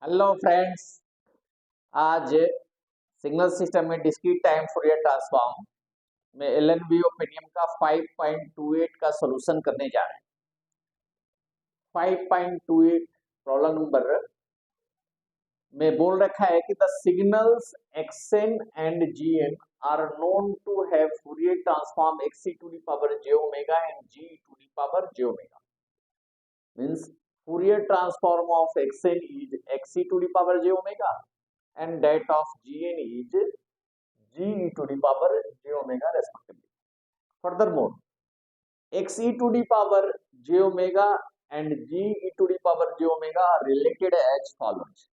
Hello friends. आज signal system में discrete time Fourier transform में एलएनबी ओपिनियन का 5.28 का सॉल्यूशन करने जा रहे हैं। 5.28 प्रॉब्लम नंबर में बोल रखा है कि the signals xn and gn are known to have Fourier transform xc to the power j omega and g to the power j omega. Means Fourier transform of xn is xc to the power j omega and that of gn is g e to the power j omega respectively. Furthermore, x e to the power j omega and g e to the power j omega are related as follows: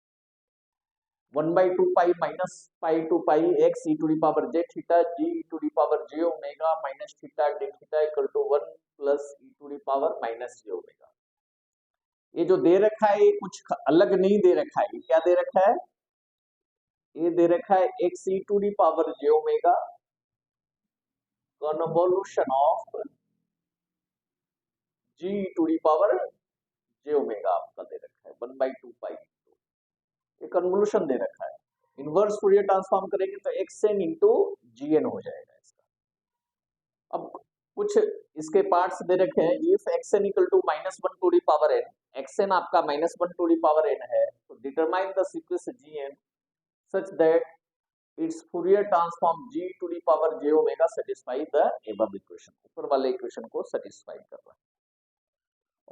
1 by 2 pi minus pi to pi x e to the power j theta g e to the power j omega minus theta d theta equal to 1 plus e to the power minus j omega। ये जो दे रखा है ये कुछ अलग नहीं दे रखा है। ये क्या दे रखा है? ये दे रखा है X E to the power J omega convolution of G to the power J omega आपका दे रखा है 1/2 पाई। ये कन्वोल्यूशन दे रखा है। इनवर्स फूरियर ट्रांसफॉर्म करेंगे तो x n into g N हो जाएगा इसका। अब कुछ इसके पार्ट्स दे रखे हैं। If X N equal to -1 to the power N, X N आपका -1 टू दी पावर एन है, तो determine the sequence G N such that its Fourier transform g to the power j omega satisfy the above equation। ऊपर वाले equation को satisfy कर रहा है।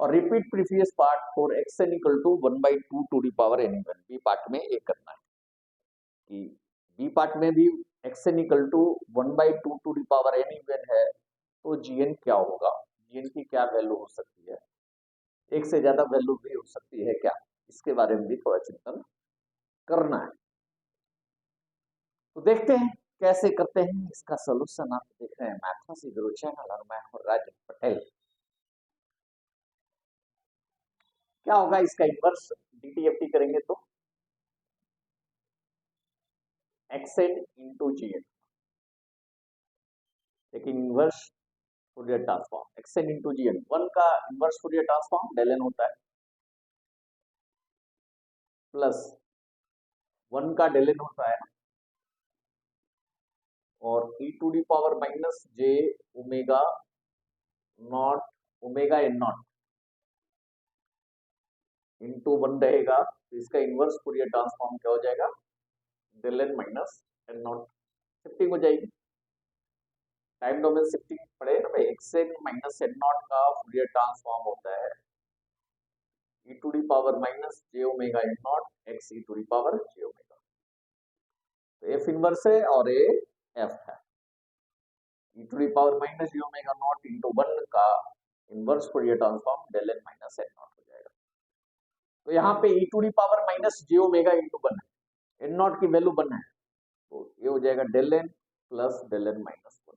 और repeat previous part for xn equal to 1/2 to the power n even. B part में ये करना है कि बी पार्ट में भी xn equal to 1/2 to the power n even है तो gn क्या होगा, gn की क्या वैल्यू हो सकती है, एक से ज्यादा वैल्यू भी हो सकती है क्या, इसके बारे में भी थोड़ा चिंतन करना है। तो देखते हैं कैसे करते हैं इसका सॉल्यूशन। आप देख रहे हैं मैथ्स गुरु चैनल और मैं हूं राज पटेल। क्या होगा इसका इनवर्स डीटीएफटी करेंगे तो xn इंटू जीएन। लेकिन inverse Fourier transform xn into GN, 1 का inverse Fourier transform del n होता है प्लस 1 का del n होता है और e to the power minus j omega not omega N not into 1 रहेगा। तो इसका इनवर्स फूरियर ट्रांसफॉर्म क्या हो जाएगा? del n minus N not. Shifting हो जाएगी, टाइम डोमेन शिफ्टिंग पड़े ना भाई। xn माइनस एन नॉट का फूरियर ट्रांसफॉर्म होता है e to the power minus j omega N not x e to the power j omega. तो f inverse है और ये f है। e to the power minus j omega not into 1 का inverse Fourier transform del n minus N not हो जाएगा। तो यहाँ पे e to the power minus j omega into 1 है, एन नॉट की वैल्यू 1 है, तो ये हो जाएगा del n plus del n minus 1।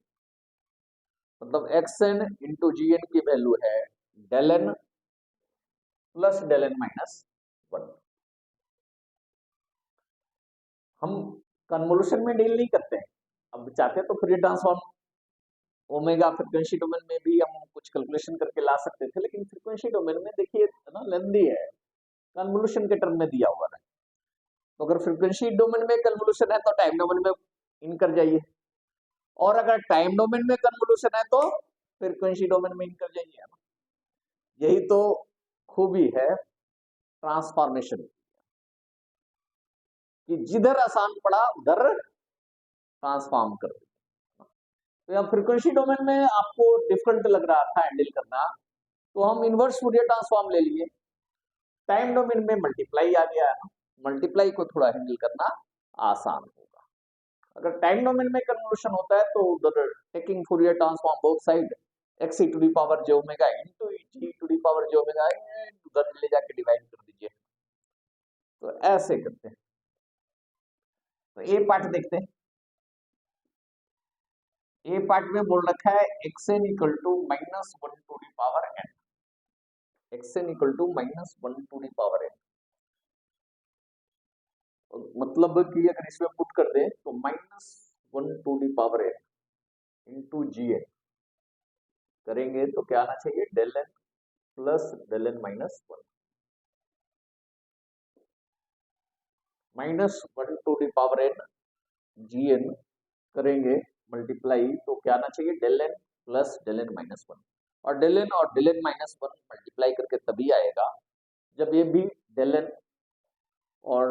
मतलब xn इंटू जी एन की वैल्यू है del n plus del n minus 1। हम कन्वोल्यूशन में डील नहीं करते हैं। अब चाहते हैं तो Fourier transform omega frequency domain में भी हम कुछ कैलकुलेशन करके ला सकते थे, लेकिन फ्रीक्वेंसी डोमेन में देखिए ना लेंदी है, कन्वोल्यूशन के टर्म में दिया हुआ है। तो अगर फ्रीक्वेंसी डोमेन में कन्वोल्यूशन है तो टाइम डोमेन में इन कर जाइए, और अगर टाइम डोमेन में कन्वोल्यूशन है तो फ्रीक्वेंसी डोमेन में इन कर जाइए। यही तो खूबी है ट्रांसफॉर्मेशन कि जिधर आसान पड़ा उधर ट्रांसफॉर्म कर दिया। तो यहाँ फ्रीक्वेंसी डोमेन में आपको डिफिकल्ट लग रहा था हैंडल करना, तो हम इनवर्स फूरियर ट्रांसफॉर्म ले लिए। टाइम डोमेन में मल्टीप्लाई आ गया है ना, मल्टीप्लाई को थोड़ा हैंडल करना आसान होगा। अगर टाइम डोमेन में कन्वोल्यूशन होता है तो उधर taking Fourier transform both side x e to the power j omega into g to the power j omega उधर ले जाके डिवाइड कर दीजिए। तो ऐसे करते हैं। तो ए पार्ट देखते हैं। ए पार्ट में बोल रखा है xn equal to -1 to the power n, xn equal to -1 to the power n। मतलब कि अगर इसमें पुट कर दें तो -1 to the power n into g n करेंगे तो क्या आना चाहिए? del n plus del n minus 1। -1 g n करेंगे मल्टीप्लाई, तो क्या आना चाहिए, del N plus del N minus one. और del N minus one multiply करके तभी आएगा जब ये भी डेल एन और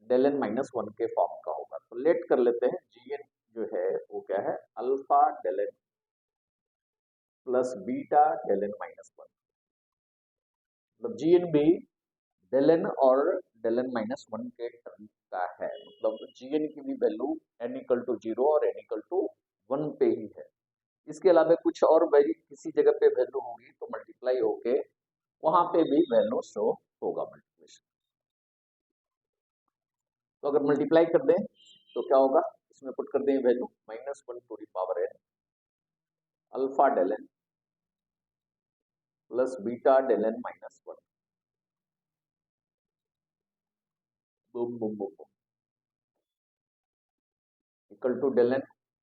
डेल एन माइनस वन के फॉर्म का होगा। तो लेट कर लेते हैं, जी एन जो है वो क्या है, alpha del N plus beta del N minus one. मतलब जी एन भी डेल एन और डेल एन माइनस वन के टर्म का है। मतलब जी एन की भी value N equal to zero और एन इक्वल टू वन पे ही है। इसके अलावा कुछ और वैल्यू किसी जगह पे वैल्यू होगी तो मल्टीप्लाई होके वहां पे भी वैल्यू शो होगा मल्टीप्लिकेशन। तो अगर मल्टीप्लाई कर दें तो क्या होगा, इसमें पुट कर दें value -1 alpha del N plus beta del N minus one. Boom boom boom boom equal to del N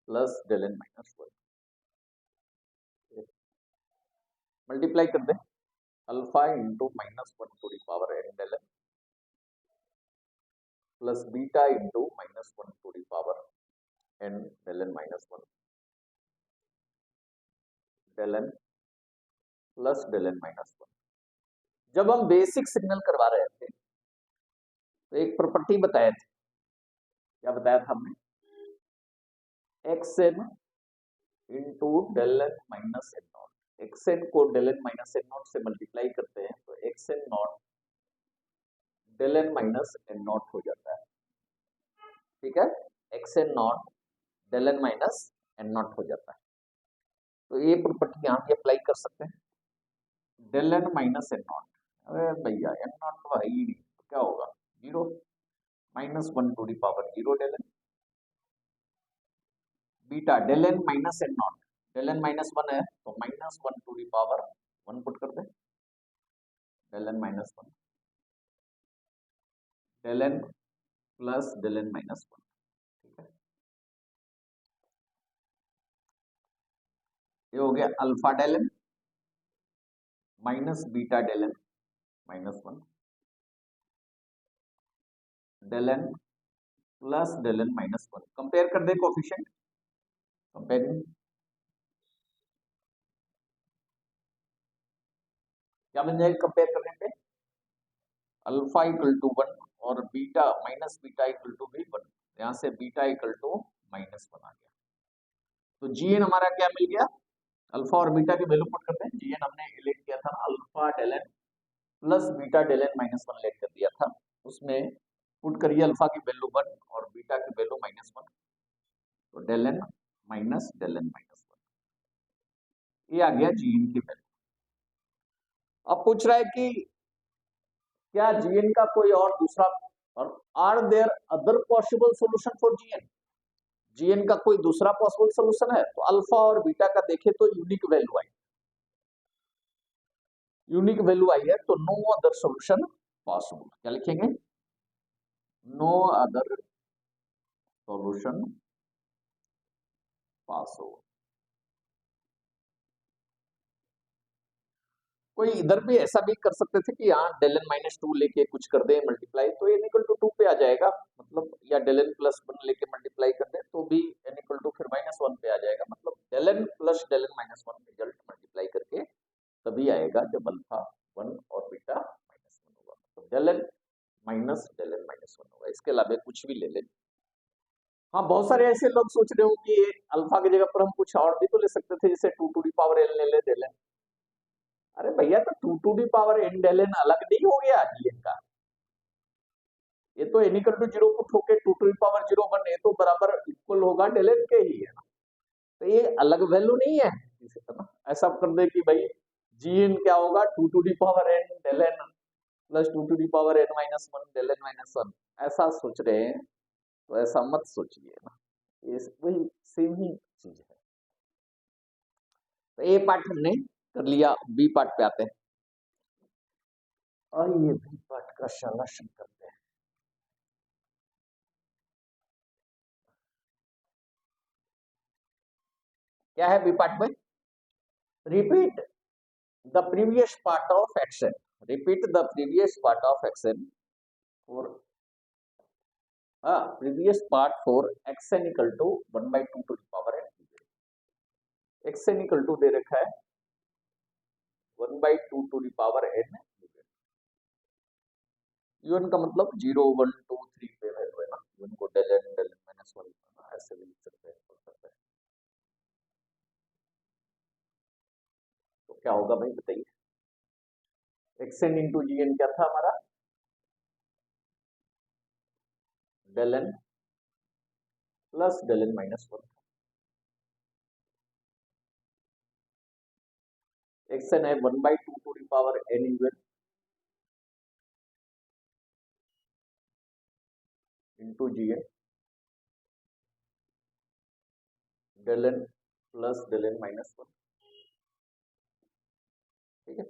plus del N minus one. Multiply कर दें, alpha into -1 del N plus beta into -1 N del N minus one del N plus del N minus one. जब हम basic signal करवा रहे थे तो एक property बताया था, क्या बताया था हमने, x n into del N minus N not. X n को del N minus N not से मल्टीप्लाई करते हैं तो x n not del N minus N not हो जाता है। ठीक है, x n not del N minus N not हो जाता है। तो ये प्रॉपर्टी यहाँ भी अप्लाई कर सकते हैं, del N minus N not. अरे भैया एन नॉट तो है ही नहीं, तो क्या होगा, zero, -1 del n beta del N minus N not, del N minus one है तो -1 पुट कर दे, del N minus one del N plus del N minus one. ठीक है, ये हो गया alpha del N minus beta del N minus one del N plus del N minus one. Compare कर दे कोफिशिएंट, कंपेयरिंग क्या बन जाएगा, कंपेयर करने पे अल्फा इक्वल टू वन और beta minus beta equal to भी वन, यहाँ से beta equal to minus one आ गया। तो जी एन हमारा क्या मिल गया, अल्फा और बीटा की वैल्यू पुट करते हैं, जी एन हमने लेट किया था alpha del N plus beta del N minus one let कर दिया था, उसमें पुट करिए अल्फा की वैल्यू वन और बीटा की वैल्यू माइनस वन, तो del N minus del N minus one, ये आ गया जी एन की वैल्यू। अब पूछ रहा है कि क्या जीएन का कोई और दूसरा, और are there other possible solution for GN, GN का कोई दूसरा पॉसिबल सॉल्यूशन है, तो अल्फा और बीटा का देखें तो यूनिक वैल्यू आई, यूनिक वैल्यू आई है, तो नो अदर सॉल्यूशन पॉसिबल। क्या लिखेंगे, नो अदर सॉल्यूशन पॉसिबल। कोई इधर भी ऐसा भी कर सकते थे कि यहाँ डेल एन माइनस टू लेके कुछ कर दे मल्टीप्लाई, तो एन इक्वल टू टू पे आ जाएगा, मतलब या डेल एन प्लस वन लेके मल्टीप्लाई कर दे तो भी एन इक्वल टू फिर माइनस वन पे आ जाएगा। मतलब del N plus del N minus one result multiply करके तभी आएगा जब अल्फा वन और बीटा माइनस वन होगा, तो del N minus del N minus one होगा। इसके अलावा कुछ भी ले लें। हाँ, बहुत सारे ऐसे लोग सोच रहे हो कि अल्फा की जगह पर हम कुछ और भी तो ले सकते थे, जैसे two to the power n ले ले डेल एन। अरे भैया, तो two to the power N del n अलग नहीं हो गया जीएन का, ये तो N equal to zero put होके two to the power zero one, ये तो बराबर इक्वल होगा डेल एन के ही है ना, तो ये अलग वैल्यू नहीं है। ऐसा कर दे कि भाई जीएन क्या होगा, two to the power N del N plus two to the power N minus one del N minus one, ऐसा सोच रहे हैं तो ऐसा मत सोचिए ना, ये वही सेम ही चीज है। तो ए पार्ट हमने कर लिया, बी पार्ट पे आते हैं, और ये बी पार्ट का सॉल्यूशन करते हैं। क्या है बी पार्ट में, repeat the previous part of action, repeat the previous part of action for previous part for xn equal to 1/2 to the power n, xn equal to दे रखा है 1/2 to the power n, un का मतलब 0 1 2 3 पे value है ना, un को del n minus 1 ऐसे भी लिख सकते हैं, तो क्या होगा भाई बताइए, xn इंटू जी क्या था हमारा, del n plus del n minus 1, xn है 1/2 to the power n un into G del n plus del n minus 1, ठीक है।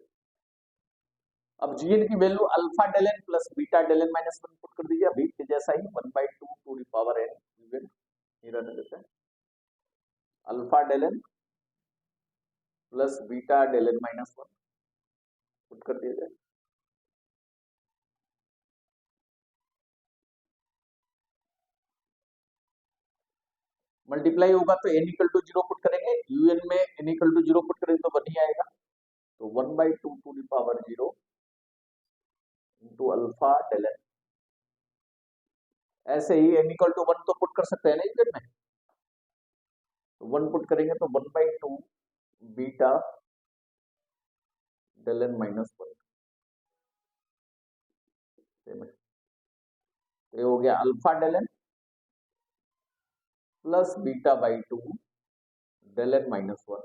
अब जीएन की value alpha del n plus beta del n minus 1 put कर दीजिए, अभी के जैसा ही 1/2 to the power n UN ये रहने देते हैं, alpha del n plus beta del n minus 1 put कर दिया जाए, मल्टीप्लाई होगा तो n इक्वल टू 0 पुट करेंगे, यूएन में n इक्वल टू 0 पुट करेंगे तो 1 ही आएगा, तो 1/2 to the power 0 into alpha del n, ऐसे ही n इक्वल टू 1 तो पुट कर सकते हैं ना यूएन में, तो 1 पुट करेंगे तो 1/2 बीटा del n माइनस 1, तो ये हो गया alpha del n plus beta by 2 del n minus 1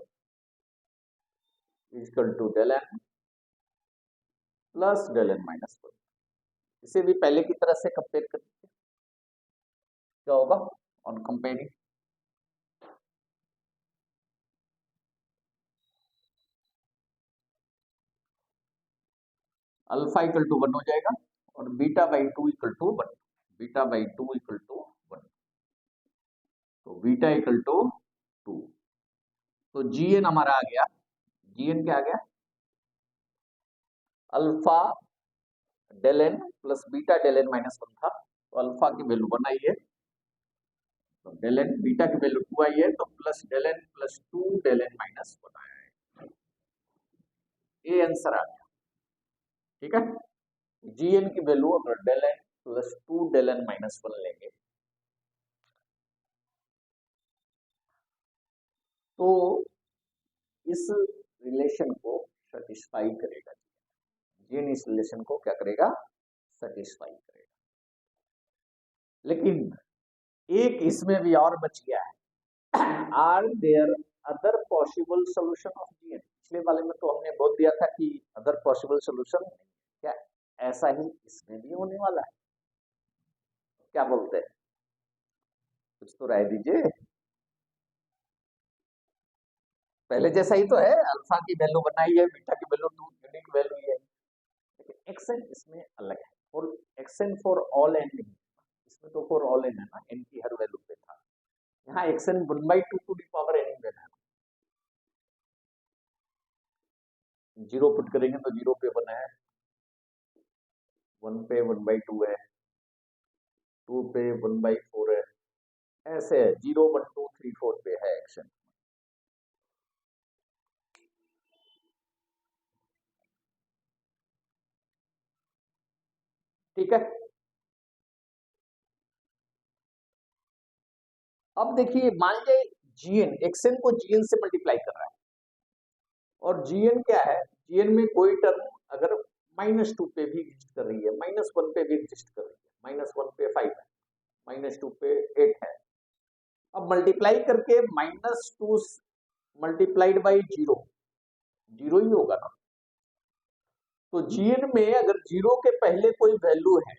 equal to del n plus del n minus 1, इसे भी पहले की तरह से कंपेयर कर दीजिए, क्या होगा on comparing, alpha equal to 1 हो जाएगा और beta by 2 equal to 1, beta by 2 equal to 1, तो बीटा इक्वल टू 2, तो जीएन हमारा आ गया, जीएन क्या आ गया, alpha del n plus beta del n minus 1 था, तो अल्फा की वैल्यू 1 आई है, तो del n बीटा की वैल्यू 2 आई है, तो plus del n plus 2 del n minus 1 आया है, ये आंसर आ गया, ठीक है। जीएन की वैल्यू अगर del n plus 2 del n minus 1 लेंगे तो इस रिलेशन को सेटिस्फाई करेगा, जीएन इस रिलेशन को क्या करेगा, सेटिस्फाई करेगा, लेकिन एक इसमें भी और बच गया है, are there other possible solution of GN, पिछले वाले में तो हमने बोल दिया था कि अदर पॉसिबल सोल्यूशन, क्या ऐसा ही इसमें भी होने वाला है, क्या बोलते हैं, कुछ तो राय दीजिए, पहले जैसा ही तो है, अल्फा की वैल्यू बनाई है, बीटा की वैल्यू 2 यूनिक वैल्यू है, लेकिन एक्सन इसमें अलग है, और एक्सन फॉर ऑल एन नहीं, इसमें तो फॉर ऑल एन है ना, एन की हर वैल्यू पे था, यहाँ XN 1/2 to the power N है, 0 पुट करेंगे तो 0 पे 1 है, 1 पे 1/2 है, 2 पे 1/4 है, ऐसे है 0 1 2 3 4 पे है एक्शन, ठीक है। अब देखिए मान लीजिए जीएन एक्सएन को जीएन से मल्टीप्लाई कर रहा है, और जीएन क्या है, जीएन में कोई टर्म अगर -2 पे भी एग्जिस्ट कर रही है, -1 पे भी एग्जिस्ट कर रही है, -1 पे 5 है, -2 पे 8 है, अब मल्टीप्लाई करके -2 मल्टीप्लाइड बाई 0 0 ही होगा ना, तो जीएन में अगर 0 के पहले कोई वैल्यू है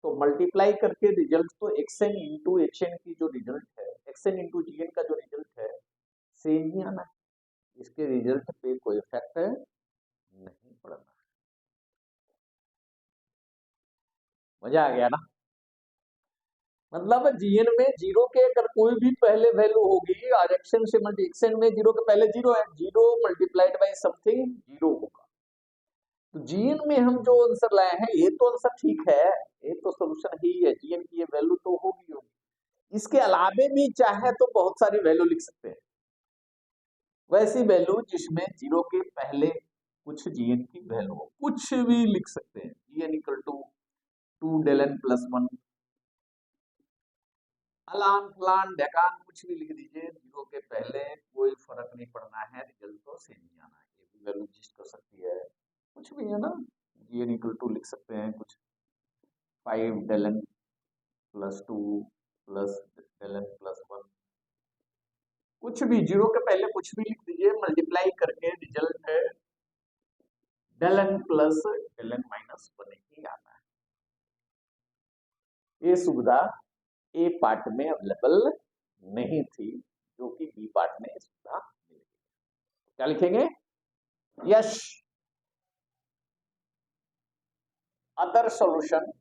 तो मल्टीप्लाई करके रिजल्ट तो एक्सएन इंटू एक्सएन की जो रिजल्ट है, एक्सएन इंटू जीएन का जो रिजल्ट है सेम ही आना है, इसके रिजल्ट पे कोई इफेक्ट नहीं पड़ना, मजा आ गया ना, मतलब जीएन में 0 के अगर कोई भी पहले वैल्यू होगी और एक्सएन से एक्सएन में 0 के पहले 0 है, 0 मल्टीप्लाइड बाई समथिंग 0 होगा, तो जीएन में हम जो आंसर लाए हैं ये तो आंसर ठीक है, ये तो सोल्यूशन ही है, जीएन की ये वैल्यू तो होगी। इसके अलावे भी चाहे तो बहुत सारी वैल्यू लिख सकते हैं, वैसी वैल्यू जिसमें जीरो के पहले कुछ जीएन की वैल्यू हो, कुछ भी लिख सकते हैं। GN equal to 2 del N plus 1, अलान फलान ढकान कुछ भी लिख दीजिए, जीरो के पहले कोई फर्क नहीं पड़ना है, रिजल्ट तो सेम ही आना है। ये भी वैल्यू एग्जिस्ट कर सकती है, कुछ भी है ना। जीएन इक्वल टू लिख सकते हैं कुछ 5 del N plus 2 plus del N plus 1, कुछ भी जीरो के पहले कुछ भी लिख दीजिए, मल्टीप्लाई करके result del N plus del N minus 1 ही आता है। ये सुविधा ए पार्ट में अवेलेबल नहीं थी, जो कि बी पार्ट में सुविधा मिल गई। क्या लिखेंगे? Yes, other solution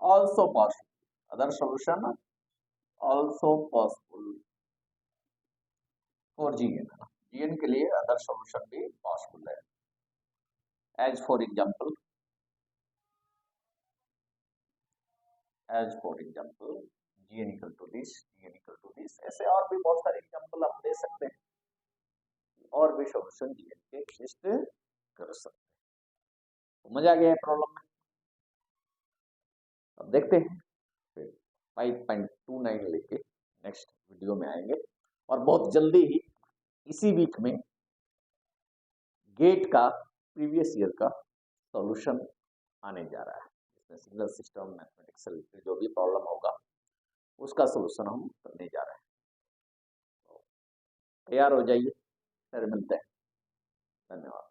also possible, other solution also possible for GN, GN के लिए अदर सॉल्यूशन भी पॉसिबल है। As for example GN equal to this, GN equal to this, ऐसे और भी बहुत सारे एग्जांपल हम दे सकते हैं, और भी सॉल्यूशन GN के एग्जिस्ट कर सकते हैं। तो मजा आ गया है प्रॉब्लम में। अब देखते हैं फिर 5.29 लेके नेक्स्ट वीडियो में आएंगे, और बहुत जल्दी ही इसी वीक में गेट का प्रीवियस ईयर का सॉल्यूशन आने जा रहा है, जिसमें सिग्नल सिस्टम मैथमेटिक्स से रिलेटेड जो भी प्रॉब्लम होगा उसका सॉल्यूशन हम करने जा रहे हैं। तो तैयार हो जाइए, फिर मिलते हैं। धन्यवाद।